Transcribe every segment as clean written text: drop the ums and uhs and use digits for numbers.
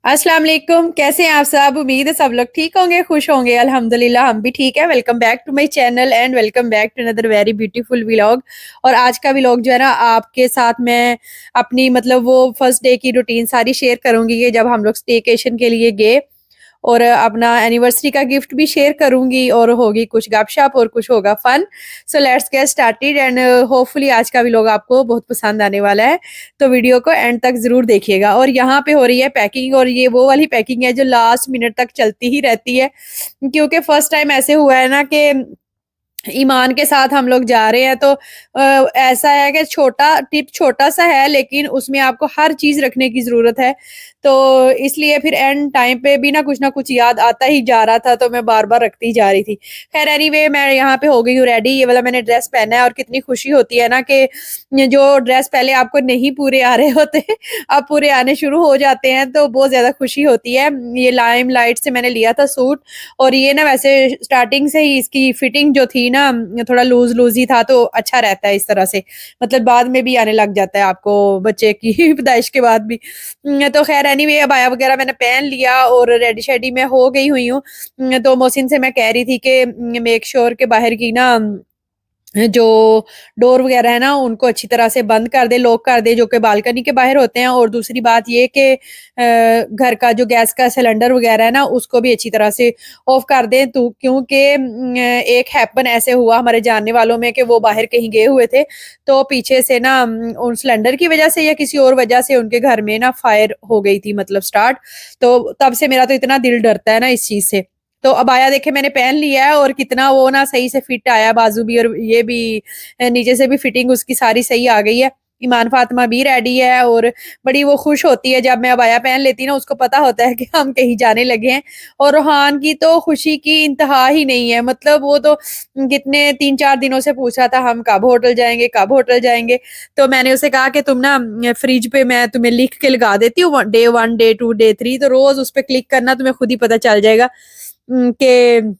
अस्सलाम वालेकुम। कैसे हैं आप सब? उम्मीद है सब लोग ठीक होंगे, खुश होंगे। अल्हम्दुलिल्लाह हम भी ठीक है। Welcome back to my channel and welcome back to another very beautiful vlog. और आज का व्लॉग जो है ना, आपके साथ मैं अपनी मतलब वो फर्स्ट डे की रूटीन सारी शेयर करूंगी कि जब हम लोग स्टेकेशन के लिए गए, और अपना एनिवर्सरी का गिफ्ट भी शेयर करूंगी, और होगी कुछ गपशप और कुछ होगा fun. So let's get started and hopefully आज का व्लॉग आपको बहुत पसंद आने वाला है। तो वीडियो को एंड तक जरूर देखिएगा। और यहाँ पे हो रही है पैकिंग, और ये वो वाली पैकिंग है जो लास्ट मिनट तक चलती ही रहती है, क्योंकि फर्स्ट टाइम ऐसे हुआ है ना कि ईमान के साथ हम लोग जा रहे हैं। तो ऐसा है कि छोटा टिप छोटा सा है, लेकिन उसमें आपको हर चीज रखने की जरूरत है। तो इसलिए फिर एंड टाइम पे भी ना कुछ याद आता ही जा रहा था, तो मैं बार बार रखती जा रही थी। खैर एनीवे, मैं यहाँ पे हो गई हूँ रेडी। ये वाला मैंने ड्रेस पहना है, और कितनी खुशी होती है ना कि जो ड्रेस पहले आपको नहीं पूरे आ रहे होते अब पूरे आने शुरू हो जाते हैं, तो बहुत ज्यादा खुशी होती है। ये लाइम लाइट से मैंने लिया था सूट, और ये ना वैसे स्टार्टिंग से ही इसकी फिटिंग जो थी ना, थोड़ा लूज लूज ही था, तो अच्छा रहता है इस तरह से। मतलब बाद में भी आने लग जाता है आपको बच्चे की पैदाइश के बाद भी। तो खैर एनीवे, अबाया वगैरह मैंने पहन लिया और रेडी शेडी मैं हो गई हुई हूँ। तो मोहसिन से मैं कह रही थी कि मेक श्योर के बाहर की ना जो डोर वगैरह है ना, उनको अच्छी तरह से बंद कर दे, लॉक कर दे, जो कि बालकनी के बाहर होते हैं। और दूसरी बात ये कि घर का जो गैस का सिलेंडर वगैरह है ना, उसको भी अच्छी तरह से ऑफ कर दें। तो क्योंकि एक हैपन ऐसे हुआ हमारे जानने वालों में कि वो बाहर कहीं गए हुए थे, तो पीछे से ना उन सिलेंडर की वजह से या किसी और वजह से उनके घर में ना फायर हो गई थी, मतलब स्टार्ट। तो तब से मेरा तो इतना दिल डरता है ना इस चीज से। तो अबाया देखे मैंने पहन लिया है, और कितना वो ना सही से फिट आया, बाजू भी और ये भी, नीचे से भी फिटिंग उसकी सारी सही आ गई है। ईमान फातिमा भी रेडी है, और बड़ी वो खुश होती है जब मैं अबाया पहन लेती ना। उसको पता होता है कि हम कहीं जाने लगे हैं। और रोहान की तो खुशी की इंतहा ही नहीं है। मतलब वो तो कितने 3-4 दिनों से पूछ रहा था हम कब होटल जाएंगे, कब होटल जाएंगे। तो मैंने उसे कहा कि तुम ना फ्रिज पे मैं तुम्हें लिख के लगा देती हूँ, डे 1 डे 2 डे 3, तो रोज उस पर क्लिक करना, तुम्हें खुद ही पता चल जाएगा कि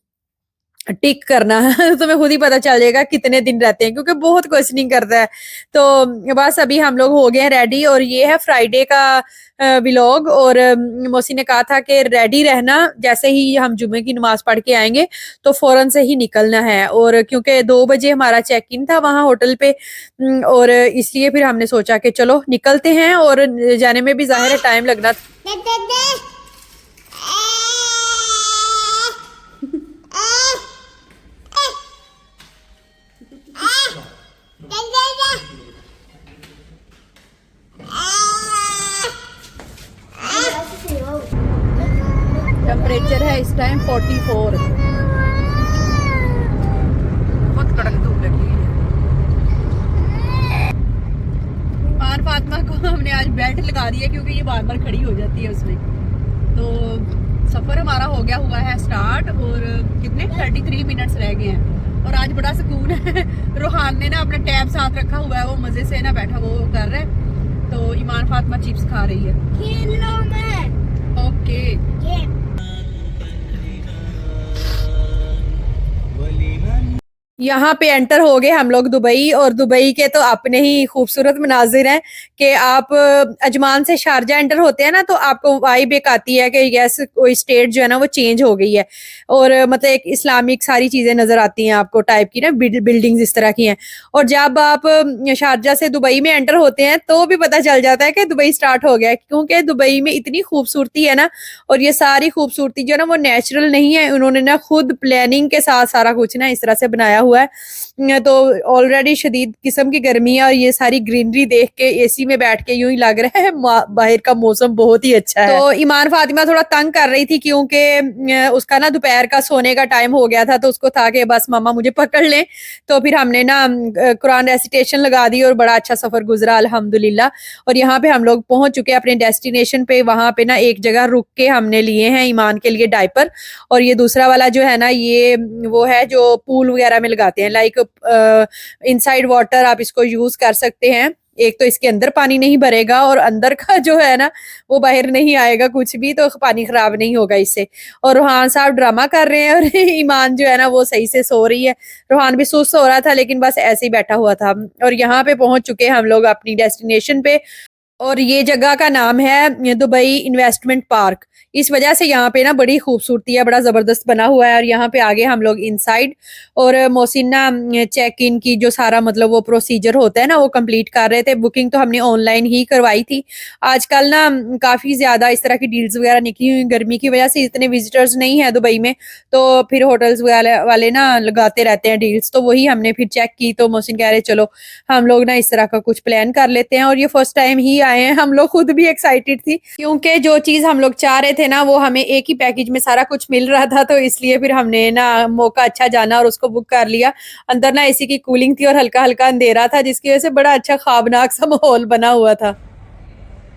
टिक करना तुम्हें खुद ही पता चल जाएगा कितने दिन रहते हैं, क्योंकि बहुत क्वेश्चनिंग करता है। तो बस अभी हम लोग हो गए हैं रेडी, और ये है फ्राइडे का व्लॉग। और मौसी ने कहा था कि रेडी रहना, जैसे ही हम जुमे की नमाज पढ़ के आएंगे तो फौरन से ही निकलना है। और क्योंकि 2 बजे हमारा चेक इन था वहाँ होटल पे, और इसलिए फिर हमने सोचा कि चलो निकलते हैं। और जाने में भी जाहिर है टाइम लगना। टेम्परेचर है इस टाइम 44। बहुत कड़क धूप लगी है। और फातिमा को हमने आज बेल्ट लगा दी है, क्योंकि ये बार बार खड़ी हो जाती है उसमें। तो सफर हमारा हो गया हुआ है स्टार्ट, और कितने 33 मिनट्स रह गए हैं। और आज बड़ा सुकून है। रोहान ने ना अपना टैब साथ रखा हुआ है, वो मजे से ना बैठा वो कर रहा है। तो ईमान फातिमा चिप्स खा रही है। ओके। यहाँ पे एंटर हो गए हम लोग दुबई, और दुबई के तो अपने ही खूबसूरत मनाजिर हैं कि आप अजमान से शारजा एंटर होते हैं ना, तो आपको वाइब एक आती है कि यस कोई स्टेट जो है ना वो चेंज हो गई है। और मतलब एक इस्लामिक सारी चीजें नजर आती हैं आपको, टाइप की ना बिल्डिंग्स इस तरह की हैं। और जब आप शारजा से दुबई में एंटर होते हैं तो भी पता चल जाता है कि दुबई स्टार्ट हो गया है, क्योंकि दुबई में इतनी खूबसूरती है ना। और ये सारी खूबसूरती जो है ना वो नेचुरल नहीं है, उन्होंने ना खुद प्लानिंग के साथ सारा कुछ ना इस तरह से बनाया हुआ है। तो ऑलरेडी शदीद किस्म की गर्मी है, और ये सारी ग्रीनरी देख के एसी में बैठ के यूं ही लग रहा है बाहर का मौसम बहुत ही अच्छा है। तो ईमान फातिमा थोड़ा तंग कर रही थी, क्योंकि उसका ना दोपहर का सोने का टाइम हो गया था, तो उसको था कि बस मामा मुझे पकड़ लें। तो फिर हमने ना कुरान रेसिटेशन लगा दी, और बड़ा अच्छा सफर गुजरा अल्हम्दुलिल्लाह। और यहाँ पे हम लोग पहुंच चुके हैं अपने डेस्टिनेशन पे। वहां पे ना एक जगह रुक के हमने लिए हैं ईमान के लिए डायपर। और ये दूसरा वाला जो है ना, ये वो है जो पूल वगैरह में लगाते हैं, लाइक इनसाइड वाटर आप इसको यूज कर सकते हैं। एक तो इसके अंदर पानी नहीं भरेगा, और अंदर का जो है ना वो बाहर नहीं आएगा कुछ भी, तो पानी खराब नहीं होगा इससे। और रोहान साहब ड्रामा कर रहे हैं, और ईमान जो है ना वो सही से सो रही है। रोहान भी सुस्त हो रहा था, लेकिन बस ऐसे ही बैठा हुआ था। और यहाँ पे पहुंच चुके हैं हम लोग अपनी डेस्टिनेशन पे। और ये जगह का नाम है दुबई इन्वेस्टमेंट पार्क। इस वजह से यहाँ पे ना बड़ी खूबसूरती है, बड़ा जबरदस्त बना हुआ है। और यहाँ पे आगे हम लोग इनसाइड और मोहसिन ना चेक इन की जो सारा मतलब वो प्रोसीजर होता है ना वो कंप्लीट कर रहे थे। बुकिंग तो हमने ऑनलाइन ही करवाई थी। आजकल ना काफी ज्यादा इस तरह की डील्स वगैरह निकली हुई, गर्मी की वजह से इतने विजिटर्स नहीं है दुबई में, तो फिर होटल्स वाले ना लगाते रहते हैं डील्स। तो वही हमने फिर चेक की, तो मोहसिन कह रहे चलो हम लोग ना इस तरह का कुछ प्लान कर लेते हैं। और ये फर्स्ट टाइम ही आए हैं, हम लोग खुद भी एक्साइटेड थी क्योंकि जो चीज हम लोग चाह रहे थे ना वो हमें एक ही पैकेज में सारा कुछ मिल रहा था। तो इसलिए फिर हमने ना मौका अच्छा जाना और उसको बुक कर लिया। अंदर ना एसी की कूलिंग थी और हल्का हल्का अंधेरा था, जिसकी वजह से बड़ा अच्छा ख्वाबनाक सा माहौल बना हुआ था।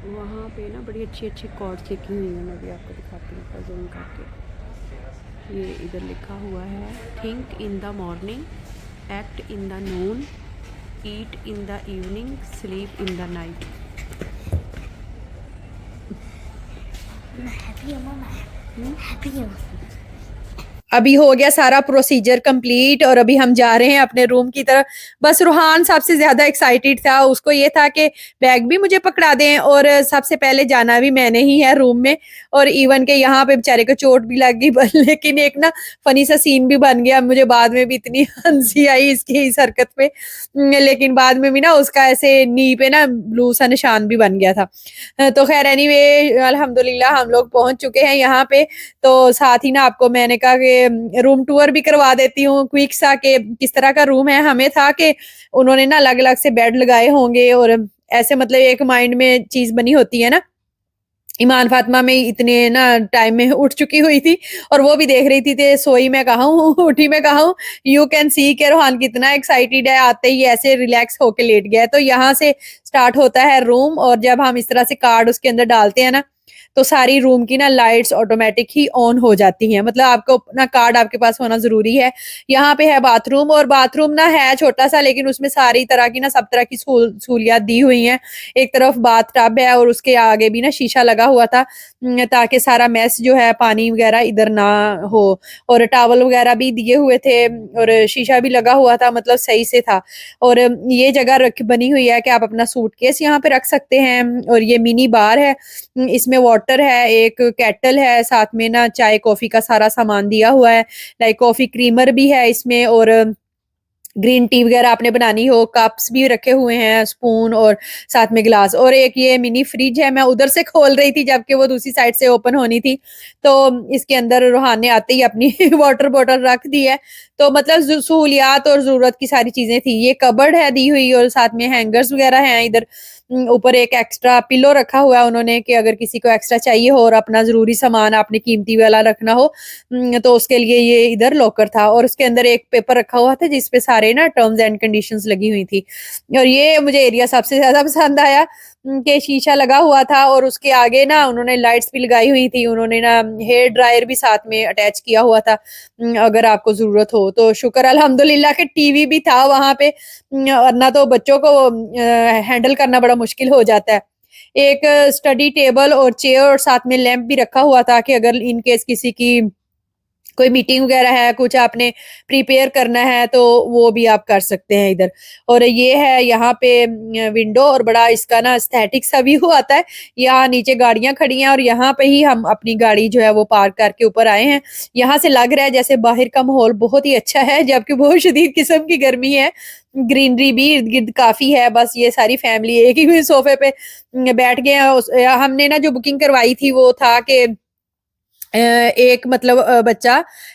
वहाँ पे ना बड़ी अच्छी अच्छी कॉर्ड चेकिंग हुई है, मैं भी आपको दिखाती हूँ जूम करके। ये इधर लिखा हुआ है think in the morning, act in the Noon, eat in the evening, sleep in the night. अभी हो गया सारा प्रोसीजर कंप्लीट और अभी हम जा रहे हैं अपने रूम की तरफ। बस रूहान सबसे ज्यादा एक्साइटेड था, उसको ये था कि बैग भी मुझे पकड़ा दें और सबसे पहले जाना भी मैंने ही है रूम में। और इवन के यहाँ पे बेचारे को चोट भी लग गई लेकिन एक ना फनी सा सीन भी बन गया। मुझे बाद में भी इतनी हंसी आई इसकी इस हरकत पे, लेकिन बाद में भी ना उसका ऐसे नी पे ना ब्लू सा निशान भी बन गया था। तो खैर एनीवे अल्हम्दुलिल्लाह हम लोग पहुंच चुके हैं यहाँ पे। तो साथ ही ना आपको मैंने कहा कि रूम टूर भी करवा देती हूँ क्विक सा, कि किस तरह का रूम है। हमें था कि उन्होंने ना अलग अलग से बेड लगाए होंगे और ऐसे मतलब एक माइंड में चीज बनी होती है ना। ईमान फातिमा में इतने ना टाइम में उठ चुकी हुई थी और वो भी देख रही थी सोई मैं कहा हूँ उठी मैं कहा हूँ। यू कैन सी के रोहान कितना एक्साइटेड है, आते ही ऐसे रिलैक्स होके लेट गया है। तो यहाँ से स्टार्ट होता है रूम और जब हम इस तरह से कार्ड उसके अंदर डालते हैं ना तो सारी रूम की ना लाइट्स ऑटोमेटिक ही ऑन हो जाती हैं। मतलब आपको ना कार्ड आपके पास होना जरूरी है। यहाँ पे है बाथरूम और बाथरूम ना है छोटा सा, लेकिन उसमें सारी तरह की ना सब तरह की सहूलियात दी हुई हैं। एक तरफ बाथ टब है और उसके आगे भी ना शीशा लगा हुआ था ताकि सारा मैस जो है पानी वगैरह इधर ना हो। और टॉवल वगैरह भी दिए हुए थे और शीशा भी लगा हुआ था, मतलब सही से था। और ये जगह बनी हुई है कि आप अपना सूटकेस यहाँ पे रख सकते हैं। और ये मिनी बार है, इसमें वाटर है, एक केटल है, साथ में ना चाय कॉफी का सारा सामान दिया हुआ है। लाइक कॉफी क्रीमर भी है इसमें और ग्रीन टी वगैरह आपने बनानी हो, कप्स भी रखे हुए हैं, स्पून और साथ में गिलास। और एक ये मिनी फ्रिज है, मैं उधर से खोल रही थी जबकि वो दूसरी साइड से ओपन होनी थी। तो इसके अंदर रूहान ने आते ही अपनी वाटर बॉटल रख दी है। तो मतलब सहूलियात और जरूरत की सारी चीजें थी। ये कबर्ड है दी हुई और साथ में हैंगर्स वगैरह हैं। इधर ऊपर एक एक्स्ट्रा पिलो रखा हुआ है उन्होंने कि अगर किसी को एक्स्ट्रा चाहिए हो और अपना जरूरी सामान आपने कीमती वाला रखना हो तो उसके लिए ये इधर लॉकर था। और उसके अंदर एक पेपर रखा हुआ था जिसपे सारे ना टर्म्स एंड कंडीशंस लगी हुई थी। और ये मुझे एरिया सबसे ज्यादा पसंद आया कि शीशा लगा हुआ था और उसके आगे ना उन्होंने लाइट्स भी लगाई हुई थी। उन्होंने ना हेयर ड्रायर भी साथ में अटैच किया हुआ था अगर आपको जरूरत हो तो। शुक्र अल्हम्दुलिल्लाह के टीवी भी था वहां पे, वरना तो बच्चों को हैंडल करना बड़ा मुश्किल हो जाता है। एक स्टडी टेबल और चेयर और साथ में लैंप भी रखा हुआ था कि अगर इन केस किसी की कोई मीटिंग वगैरह है, कुछ आपने प्रिपेयर करना है तो वो भी आप कर सकते हैं इधर। और ये है यहाँ पे विंडो और बड़ा इसका ना एस्थेटिक सा व्यू आता है। यहाँ नीचे गाड़ियां खड़ी हैं और यहाँ पे ही हम अपनी गाड़ी जो है वो पार्क करके ऊपर आए हैं। यहाँ से लग रहा है जैसे बाहर का माहौल बहुत ही अच्छा है, जबकि बहुत शदीद किस्म की गर्मी है। ग्रीनरी भी इर्द गिर्द काफी है। बस ये सारी फैमिली एक ही सोफे पे बैठ गए हैं। हमने ना जो बुकिंग करवाई थी वो था कि एक मतलब बच्चा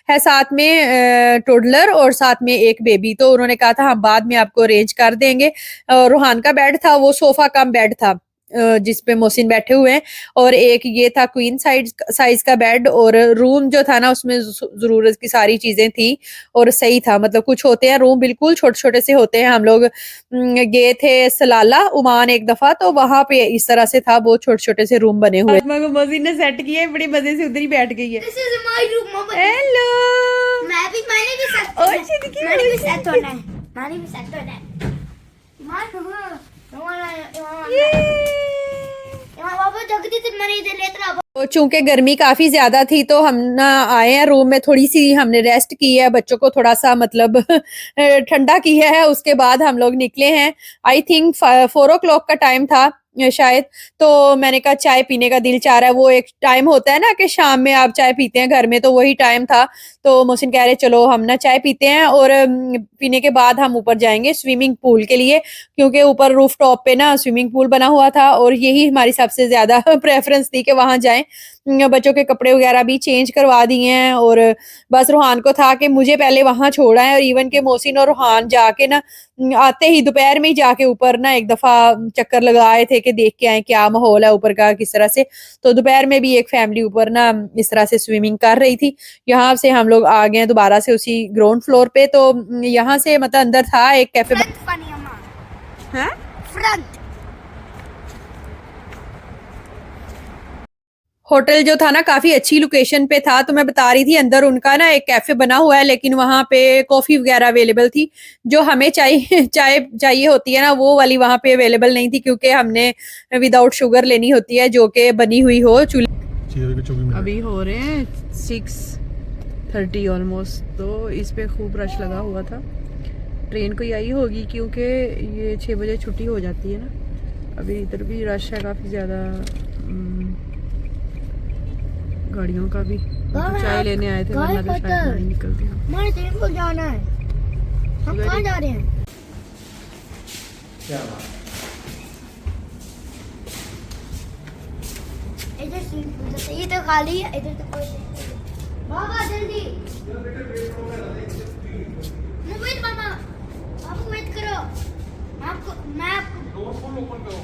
है साथ में, टोडलर और साथ में एक बेबी। तो उन्होंने कहा था हम बाद में आपको अरेंज कर देंगे। रूहान का बेड था वो सोफा कम बेड था जिसपे मोहसिन बैठे हुए हैं। और एक ये था क्वीन साइज का बेड और रूम जो था ना उसमें जरूरत की सारी चीजें थी और सही था। मतलब कुछ होते हैं रूम बिल्कुल छोटे छोटे से होते हैं। हम लोग गए थे सलाला ओमान एक दफा, तो वहां पे इस तरह से था, बहुत छोटे छोटे से रूम बने हुए। को मोहसिन ने सेट किया है, बड़ी मजे से उधर ही बैठ गई है। हेलो मैंने भी सेट होना है। मैंने भी सेट होना है। तो चूंकि गर्मी काफी ज्यादा थी तो हम ना आए हैं रूम में, थोड़ी सी हमने रेस्ट की है, बच्चों को थोड़ा सा मतलब ठंडा किया है। उसके बाद हम लोग निकले हैं। आई थिंक 4 o'clock का टाइम था शायद। तो मैंने कहा चाय पीने का दिल चाह रहा है, वो एक टाइम होता है ना कि शाम में आप चाय पीते हैं घर में, तो वही टाइम था। तो मोहसिन कह रहे चलो हम ना चाय पीते हैं और पीने के बाद हम ऊपर जाएंगे स्विमिंग पूल के लिए, क्योंकि ऊपर रूफ टॉप पे ना स्विमिंग पूल बना हुआ था और यही हमारी सबसे ज्यादा प्रेफरेंस थी कि वहां जाएं। बच्चों के कपड़े वगैरह भी चेंज करवा दिए हैं और बस रूहान को था कि मुझे पहले वहां छोड़ा है, और इवन के मोहसिन और रूहान जाके ना आते ही दोपहर में ही जाके ऊपर ना एक दफा चक्कर लगाए थे कि देख के आए क्या माहौल है ऊपर का किस तरह से। तो दोपहर में भी एक फैमिली ऊपर ना इस तरह से स्विमिंग कर रही थी। यहाँ से हम लोग आ गए हैं दोबारा से उसी ग्राउंड फ्लोर पे। तो यहाँ से मतलब अंदर था एक कैफे फ्रंट फनी अम्मा, है। फ्रंट। होटल जो था ना काफी अच्छी लोकेशन पे था, तो मैं बता रही थी अंदर उनका ना एक कैफे बना हुआ है, लेकिन वहां पे कॉफी वगैरह अवेलेबल थी। जो हमें चाहिए चाय चाहिए होती है ना वो वाली वहां पे अवेलेबल नहीं थी, क्योंकि हमने विदाउट शुगर लेनी होती है जो कि बनी हुई हो चूल्हे। अभी हो रहे हैं 6:30 ऑलमोस्ट, तो इस पे खूब रश लगा हुआ था। ट्रेन कोई आई होगी क्योंकि ये 6 बजे छुट्टी हो जाती है ना। अभी इधर भी रश है काफी ज्यादा, गाड़ियों का भी। तो चाय लेने आए थे, वरना तो शायद नहीं निकलते हम। हमारे ट्रेन को जाना है, हम कहाँ जा रहे हैं? इधर से ये तो खाली है, इधर तो कोई नहीं। भागा जल्दी, वेट मामा, आपको वेट करो। आपको मैं डोर फुल ओपन करो।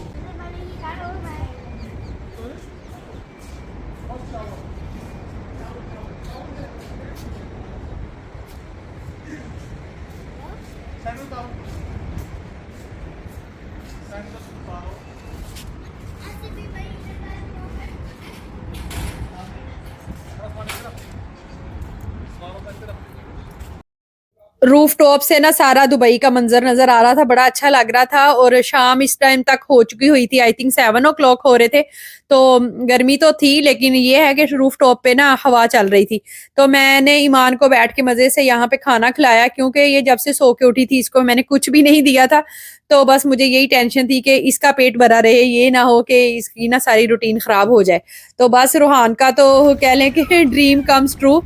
रूफ टॉप से ना सारा दुबई का मंजर नजर आ रहा था, बड़ा अच्छा लग रहा था। और शाम इस टाइम तक हो चुकी हुई थी, आई थिंक 7 o'clock हो रहे थे। तो गर्मी तो थी, लेकिन ये है कि रूफ टॉप पे ना हवा चल रही थी। तो मैंने ईमान को बैठ के मजे से यहाँ पे खाना खिलाया, क्योंकि ये जब से सो के उठी थी इसको मैंने कुछ भी नहीं दिया था। तो बस मुझे यही टेंशन थी कि इसका पेट भरा रहे, ये ना हो कि इसकी ना सारी रूटीन खराब हो जाए। तो बस रूहान का तो कह लें कि ड्रीम कम्स ट्रू।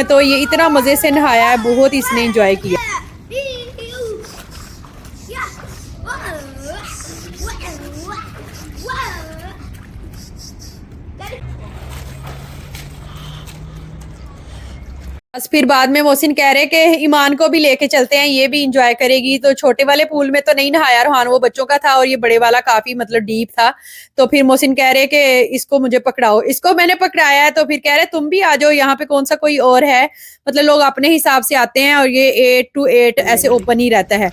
तो ये इतना मजे से नहाया है, बहुत इसने एंजॉय किया। बस फिर बाद में मोहसिन कह रहे कि ईमान को भी लेके चलते हैं, ये भी इंजॉय करेगी। तो छोटे वाले पूल में तो नहीं नहाया रूहान, वो बच्चों का था, और ये बड़े वाला काफी मतलब डीप था। तो फिर मोहसिन कह रहे कि इसको मुझे पकड़ाओ, इसको मैंने पकड़ाया है। तो फिर कह रहे तुम भी आ जाओ, यहाँ पे कौन सा कोई और है, मतलब लोग अपने हिसाब से आते हैं, और ये 8 to 8 ऐसे ओपन ही रहता है।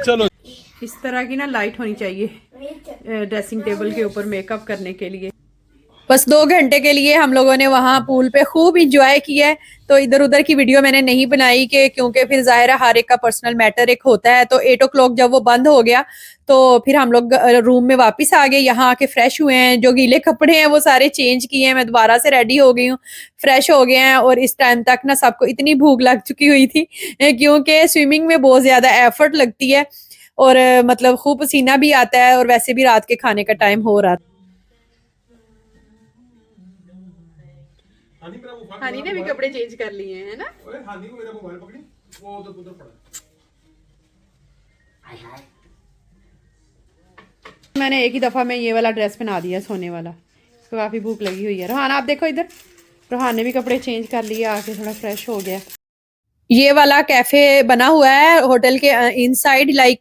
चलो इस तरह की ना लाइट होनी चाहिए ड्रेसिंग टेबल के ऊपर मेकअप करने के लिए। बस 2 घंटे के लिए हम लोगों ने वहाँ पूल पे खूब इंजॉय किया है। तो इधर उधर की वीडियो मैंने नहीं बनाई कि क्योंकि फिर जाहिर है हर एक का पर्सनल मैटर एक होता है। तो 8 o'clock जब वो बंद हो गया तो फिर हम लोग रूम में वापस आ गए, यहाँ आके फ्रेश हुए हैं। जो गीले कपड़े हैं वो सारे चेंज किए हैं, मैं दोबारा से रेडी हो गई हूँ, फ्रेश हो गए हैं। और इस टाइम तक ना सबको इतनी भूख लग चुकी हुई थी, क्योंकि स्विमिंग में बहुत ज्यादा एफर्ट लगती है और मतलब खूब पसीना भी आता है, और वैसे भी रात के खाने का टाइम हो रहा था। हानी ने भी कपड़े चेंज कर लिए हैं, है ना? ओए हानी को मेरा मोबाइल पकड़ी, वो उधर उधर पड़ा। मैंने एक ही दफा में ये वाला ड्रेस पहना दिया, सोने वाला। इसको काफी भूख लगी हुई है। रोहान आप देखो इधर, रोहान ने भी कपड़े चेंज कर लिए, आके थोड़ा फ्रेश हो गया। ये वाला कैफे बना हुआ है होटल के इनसाइड, लाइक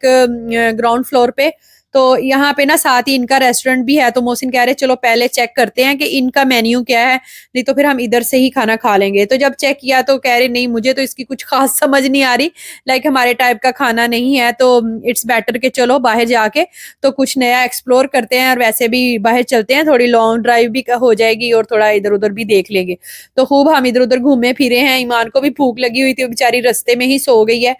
ग्राउंड फ्लोर पे। तो यहाँ पे ना साथ ही इनका रेस्टोरेंट भी है। तो मोहसिन कह रहे चलो पहले चेक करते हैं कि इनका मेन्यू क्या है, नहीं तो फिर हम इधर से ही खाना खा लेंगे। तो जब चेक किया तो कह रहे नहीं मुझे तो इसकी कुछ खास समझ नहीं आ रही, लाइक हमारे टाइप का खाना नहीं है। तो इट्स बेटर कि चलो बाहर जाके तो कुछ नया एक्सप्लोर करते हैं, और वैसे भी बाहर चलते हैं, थोड़ी लॉन्ग ड्राइव भी हो जाएगी और थोड़ा इधर उधर भी देख लेंगे। तो खूब हम इधर उधर घूमे फिरे हैं। ईमान को भी भूख लगी हुई थी, बेचारी रास्ते में ही सो गई है।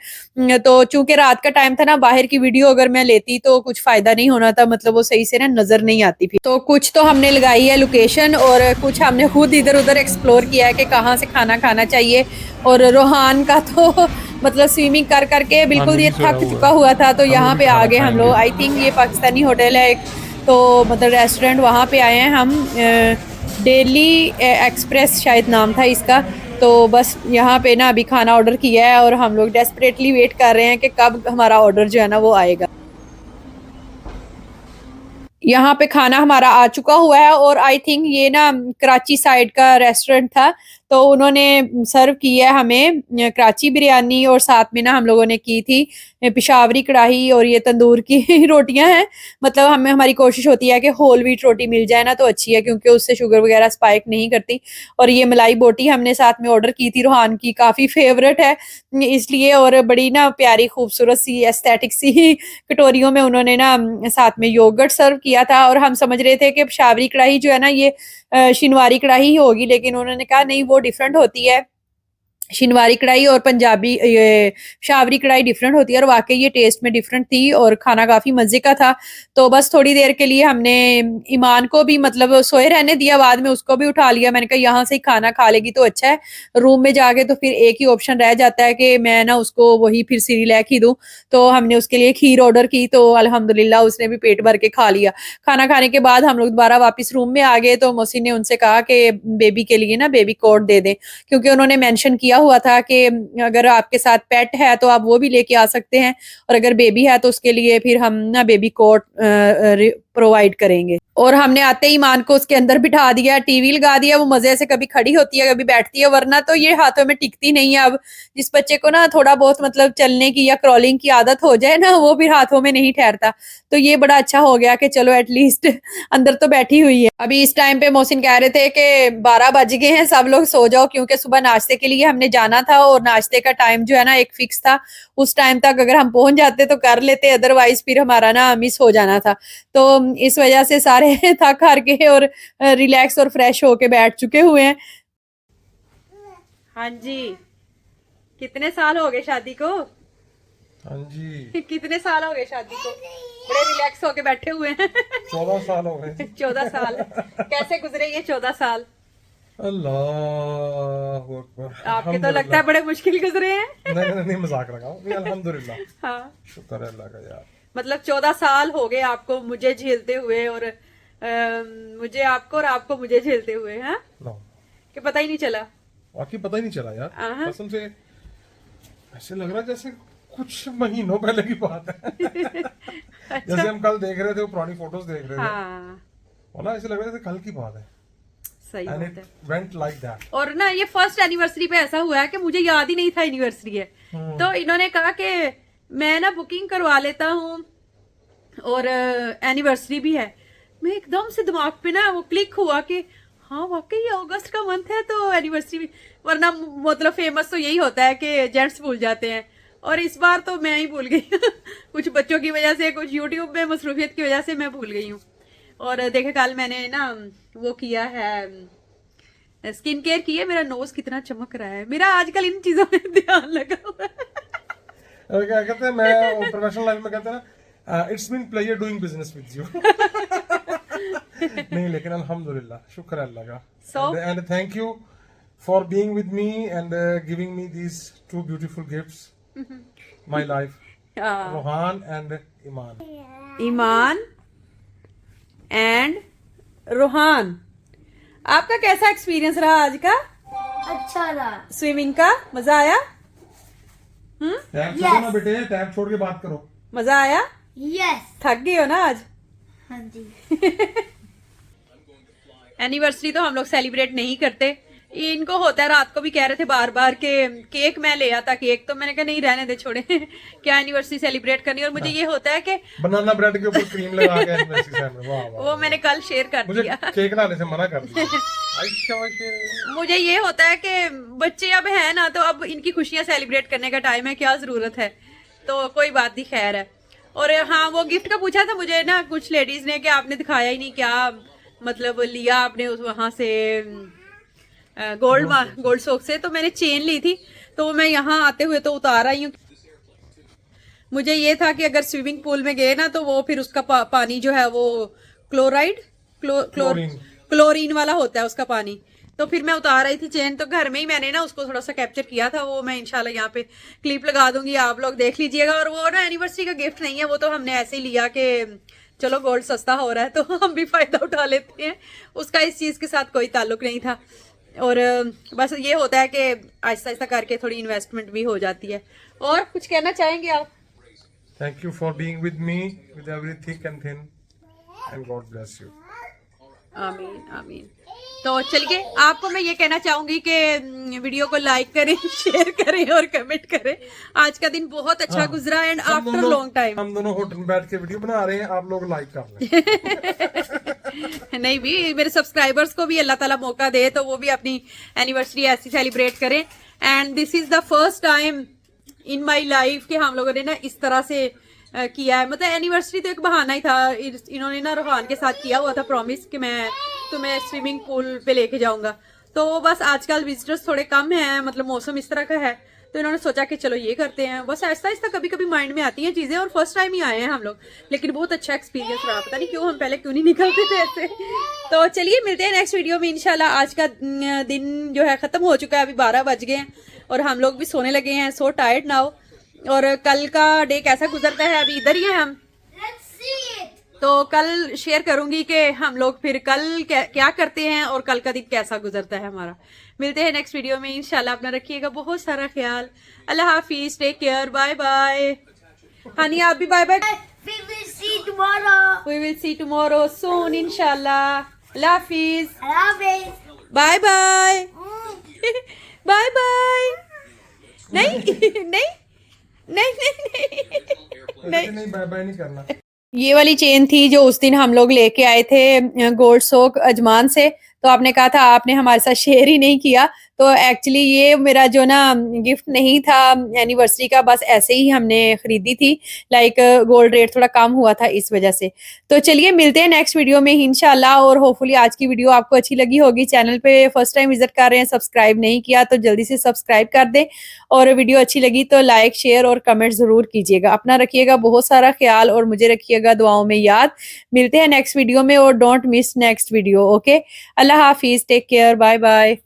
तो चूंकि रात का टाइम था ना, बाहर की वीडियो अगर मैं लेती तो कुछ फायदा नहीं होना था, मतलब वो सही से ना नजर नहीं आती थी। तो कुछ तो हमने लगाई है लोकेशन, और कुछ हमने खुद इधर उधर एक्सप्लोर किया है कि कहाँ से खाना खाना चाहिए। और रोहान का तो मतलब स्विमिंग कर करके बिल्कुल ये थक चुका हुआ था, तो यहाँ पे आ गए हम लोग। आई थिंक ये पाकिस्तानी होटल है एक, तो मतलब रेस्टोरेंट वहाँ पे आए हैं हम। डेली एक्सप्रेस शायद नाम था इसका। तो बस यहाँ पे ना अभी खाना ऑर्डर किया है और हम लोग डेस्परेटली वेट कर रहे हैं कि कब हमारा ऑर्डर जो है ना वो आएगा। यहाँ पे खाना हमारा आ चुका हुआ है और आई थिंक ये ना कराची साइड का रेस्टोरेंट था, तो उन्होंने सर्व किया है हमें कराची बिरयानी और साथ में ना हम लोगों ने की थी पिशावरी कढ़ाई और ये तंदूर की रोटियां हैं। मतलब हमें हमारी कोशिश होती है कि होल व्हीट रोटी मिल जाए ना तो अच्छी है, क्योंकि उससे शुगर वगैरह स्पाइक नहीं करती। और ये मलाई बोटी हमने साथ में ऑर्डर की थी, रूहान की काफ़ी फेवरेट है इसलिए। और बड़ी ना प्यारी खूबसूरत सी एस्थेटिक सी कटोरियों में उन्होंने ना साथ में योगर्ट सर्व किया था। और हम समझ रहे थे कि पिशावरी कढ़ाई जो है ना ये शिनवारी कढ़ाई ही होगी, लेकिन उन्होंने कहा नहीं, वो डिफरेंट होती है। शिनवारी कढ़ाई और पंजाबी ये शावरी कढ़ाई डिफरेंट होती है, और वाकई ये टेस्ट में डिफरेंट थी और खाना काफ़ी मज़े का था। तो बस थोड़ी देर के लिए हमने ईमान को भी मतलब सोए रहने दिया, बाद में उसको भी उठा लिया। मैंने कहा यहाँ से ही खाना खा लेगी तो अच्छा है, रूम में जाके तो फिर एक ही ऑप्शन रह जाता है कि मैं ना उसको वही फिर सिरिलैक ही दूँ। तो हमने उसके लिए खीर ऑर्डर की, तो अल्हम्दुलिल्लाह उसने भी पेट भर के खा लिया। खाना खाने के बाद हम लोग दोबारा वापस रूम में आ गए, तो मोहसिन ने उनसे कहा कि बेबी के लिए ना बेबी कोट दे दें, क्योंकि उन्होंने मेंशन किया हुआ था कि अगर आपके साथ पेट है तो आप वो भी लेके आ सकते हैं, और अगर बेबी है तो उसके लिए फिर हम ना बेबी कोट प्रोवाइड करेंगे। और हमने आते ही ईमान को उसके अंदर बिठा दिया, टीवी लगा दिया। वो मजे से कभी खड़ी होती है कभी बैठती है, वरना तो ये हाथों में टिकती नहीं है। अब जिस बच्चे को ना थोड़ा बहुत मतलब चलने की या क्रॉलिंग की आदत हो जाए ना, वो फिर हाथों में नहीं ठहरता। तो ये बड़ा अच्छा हो गया कि चलो एटलीस्ट अंदर तो बैठी हुई है। अभी इस टाइम पे मोहसिन कह रहे थे कि 12 बज गए हैं, सब लोग सो जाओ, क्योंकि सुबह नाश्ते के लिए हमने जाना था और नाश्ते का टाइम जो है ना एक फिक्स था। उस टाइम तक अगर हम पहुंच जाते तो कर लेते, अदरवाइज फिर हमारा ना मिस हो जाना था। तो इस वजह से सारे थक हार के और रिलैक्स और फ्रेश होके बैठ चुके हुए हैं। हाँ जी, कितने साल हो गए शादी को? हाँ जी, कितने साल हो गए शादी को? बड़े रिलैक्स होके बैठे हुए हैं। 14 साल हो गए। 14 साल कैसे गुजरे ये 14 साल? अल्लाह अकबर। आपके तो लगता है बड़े मुश्किल गुजरे हैं। नहीं, मजाक लगाओ। नहीं, अल्हम्दुलिल्लाह, हाँ, शुक्र है अल्लाह का यार। मतलब 14 साल हो गए आपको मुझे झेलते हुए, और मुझे आपको और आपको मुझे झेलते हुए, हाँ, नो, कि पता ही नहीं चला। वाकई पता ही नहीं चला यार, हाँ। कसम से। ऐसे लग रहा है जैसे कुछ महीनों पहले की बात है। जैसे हम कल देख रहे थे, वो पुरानी फोटोज देख रहे थे, हाँ, बोला ऐसे लग रहा है जैसे कल की बात है। सही And बात है। it went like that. और ना ये फर्स्ट एनिवर्सरी पे ऐसा हुआ है कि मुझे याद ही नहीं था एनिवर्सरी है। तो इन्होंने कहा कि मैं ना बुकिंग करवा लेता हूँ और एनिवर्सरी भी है। मैं एकदम से दिमाग पे ना वो क्लिक हुआ कि हाँ वाकई ये अगस्त का मंथ है तो एनिवर्सरी भी। वरना मतलब फेमस तो यही होता है कि जेंट्स भूल जाते हैं, और इस बार तो मैं ही भूल गई। कुछ बच्चों की वजह से, कुछ यूट्यूब में मसरूफियत की वजह से मैं भूल गई हूँ। और देखे कल मैंने ना वो किया है, स्किन केयर की है। मेरा नोज कितना चमक रहा है, मेरा आजकल इन चीजों में ध्यान लगा हुआ है। और क्या कहते हैं, मैं प्रोफेशनल लाइफ में कहते हैं ना, it's been pleasure doing business with you. नहीं, लेकिन अल्हम्दुलिल्लाह, शुक्र है अल्लाह का। So? And thank you for being with me and giving me these two beautiful gifts, my life, Rohan and Iman. Iman and Rohan, आपका कैसा एक्सपीरियंस रहा आज का? अच्छा रहा। स्विमिंग का मजा आया? टैब छोड़ो ना बेटे, टैब छोड़ के बात करो। मजा आया? यस। थक गई हो ना आज? हाँ जी। एनिवर्सरी तो हम लोग सेलिब्रेट नहीं करते। इनको होता है, रात को भी कह रहे थे बार बार के केक मैं ले आता केक, तो मैंने कहा नहीं रहने दे, छोड़े। क्या एनिवर्सरी सेलिब्रेट करनी। और मुझे ये होता है कि बनाना ब्रेड के ऊपर क्रीम लगा के एनिवर्सरी सेलिब्रेट, वाह वाह। वो मैंने कल शेयर कर मुझे दिया। केक लाने से मना कर दिया। अच्छा, मुझे ये होता है कि बच्चे अब है ना, तो अब इनकी खुशियां सेलिब्रेट करने का टाइम है, क्या जरूरत है। तो कोई बात नहीं, खैर है। और हाँ, वो गिफ्ट का पूछा था मुझे ना कुछ लेडीज ने कि आपने दिखाया ही नहीं, क्या मतलब लिया आपने उस वहां से गोल्ड सोक से। तो मैंने चेन ली थी, तो मैं यहाँ आते हुए तो उतार आई हूँ। मुझे ये था कि अगर स्विमिंग पूल में गए ना, तो वो फिर उसका पानी जो है वो क्लोरीन वाला होता है उसका पानी। तो फिर मैं उतार रही थी चेन, तो घर में ही मैंने ना उसको थोड़ा सा कैप्चर किया था, वो मैं इंशाल्लाह यहाँ पे क्लिप लगा दूंगी, आप लोग देख लीजिएगा। और वो ना एनिवर्सरी का गिफ्ट नहीं है, वो तो हमने ऐसे ही लिया कि चलो गोल्ड सस्ता हो रहा है तो हम भी फ़ायदा उठा लेते हैं, उसका इस चीज़ के साथ कोई ताल्लुक नहीं था। और बस ये होता है कि आहिस्ता आहिस्ता करके थोड़ी इन्वेस्टमेंट भी हो जाती है। और कुछ कहना चाहेंगे आप? Thank you for being with me with every thick and thin, and God bless you. आमीन आमीन। तो चलिए, आपको मैं ये कहना चाहूंगी कि वीडियो को लाइक करें, शेयर करें और कमेंट करें। आज का दिन बहुत अच्छा गुजरा एंड आफ्टर लॉन्ग टाइम। हम दोनों होटल में बैठ के वीडियो बना रहे हैं, आप लोग लाइक कर लें। नहीं भी, मेरे सब्सक्राइबर्स को भी अल्लाह ताला मौका दे तो वो भी अपनी एनिवर्सरी ऐसी सेलिब्रेट करें। And this is the first time in my life कि हम लोगों ने ना इस तरह से किया है। मतलब एनिवर्सरी तो एक बहाना ही था, इन्होंने ना रोहान के साथ किया हुआ था प्रॉमिस कि मैं तुम्हें स्विमिंग पूल पे लेके जाऊंगा। तो बस आजकल विजिटर्स थोड़े कम हैं, मतलब मौसम इस तरह का है, तो इन्होंने सोचा कि चलो ये करते हैं। बस आहिस्ता आहिस्ता कभी कभी माइंड में आती हैं चीज़ें, और फर्स्ट टाइम ही आए हैं हम लोग, लेकिन बहुत अच्छा एक्सपीरियंस रहा। पता नहीं क्यों हम पहले क्यों नहीं निकलते थे ऐसे। तो चलिए मिलते हैं नेक्स्ट वीडियो में इंशाल्लाह। आज का दिन जो है ख़त्म हो चुका है, अभी 12 बज गए हैं और हम लोग भी सोने लगे हैं। So tired now. और कल का डे कैसा गुजरता है, अभी इधर ही है हम, Let's see it. तो कल शेयर करूंगी कि हम लोग फिर कल क्या करते हैं और कल का दिन कैसा गुजरता है हमारा। मिलते हैं नेक्स्ट वीडियो में इंशाल्लाह। अपना रखिएगा बहुत सारा ख्याल। अल्लाह हाफिज, take care, bye bye. Honey आप भी bye bye. We will see tomorrow. We will see tomorrow soon इंशाल्लाह। अल्लाह हाफिज, I love it. Bye bye, Mm. Bye bye. नहीं नहीं नहीं नहीं नहीं, बाय बाय नहीं करना। ये वाली चेन थी जो उस दिन हम लोग लेके आए थे गोल्ड सोक अजमान से, तो आपने कहा था आपने हमारे साथ शेयर ही नहीं किया। तो एक्चुअली ये मेरा जो ना गिफ्ट नहीं था एनिवर्सरी का, बस ऐसे ही हमने खरीदी थी। लाइक गोल्ड रेट थोड़ा कम हुआ था इस वजह से। तो चलिए मिलते हैं नेक्स्ट वीडियो में इंशाल्लाह। और होपफुली आज की वीडियो आपको अच्छी लगी होगी। चैनल पे फर्स्ट टाइम विजिट कर रहे हैं, सब्सक्राइब नहीं किया तो जल्दी से सब्सक्राइब कर दें। और वीडियो अच्छी लगी तो लाइक शेयर और कमेंट जरूर कीजिएगा। अपना रखिएगा बहुत सारा ख्याल और मुझे रखिएगा दुआओं में याद। मिलते हैं नेक्स्ट वीडियो में और don't miss next video. Okay, अल्लाह हाफिज, टेक केयर, बाय बाय।